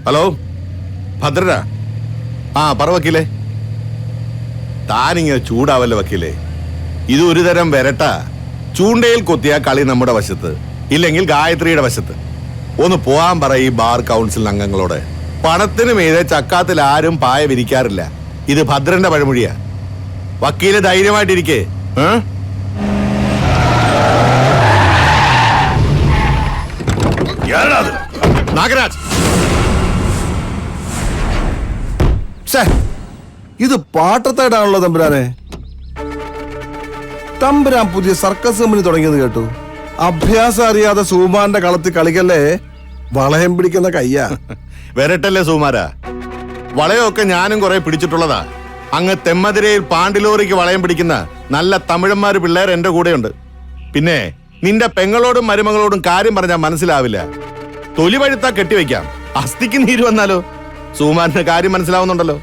Hello ഭദ്രനാ? ആ പറ വക്കീലേ. താനിങ്ങനെ ചൂടാവല്ലേ വക്കീലേ. ഇത് ഒരു തരം വരട്ട. ചൂണ്ടയിൽ കൊത്തിയ കളി നമ്മുടെ വശത്ത്, ഇല്ലെങ്കിൽ ഗായത്രിയുടെ വശത്ത്. ഒന്ന് പോവാൻ പറ ഈ ബാർ കൗൺസിൽ അംഗങ്ങളോട്. പണത്തിന് മീതെ ചക്കാത്തിൽ ആരും പായ വിരിക്കാറില്ല. ഇത് ഭദ്രന്റെ പഴമൊഴിയാ. വക്കീല് ധൈര്യമായിട്ടിരിക്കേ. നാഗരാജ്, ഇത് പാട്ടത്തേടാണല്ലോ തമ്പുരാനെ. തമ്പുരാൻ പുതിയ സർക്കസ് കമ്പനി തുടങ്ങിയത് കേട്ടു. അഭ്യാസം അറിയാതെ സുകുമാരന്റെ കളത്തിൽ കളിക്കല്ലേ. വളയം പിടിക്കുന്ന കയ്യാ. വരട്ടല്ലേ സുകുമാരാ. വളയമൊക്കെ ഞാനും കുറെ പിടിച്ചിട്ടുള്ളതാ. അങ്ങ് തെമ്മതിരയിൽ പാണ്ടിലോറിക്ക് വളയം പിടിക്കുന്ന നല്ല തമിഴന്മാര് പിള്ളേർ എന്റെ കൂടെയുണ്ട്. പിന്നെ നിന്റെ പെങ്ങളോടും മരുമകളോടും കാര്യം പറഞ്ഞാൽ മനസ്സിലാവില്ല. തൊലി പഴുത്താ കെട്ടിവെക്കാം, അസ്ഥിക്ക് നീര് വന്നാലോ. സുകുമാരന്റെ കാര്യം മനസ്സിലാവുന്നുണ്ടല്ലോ.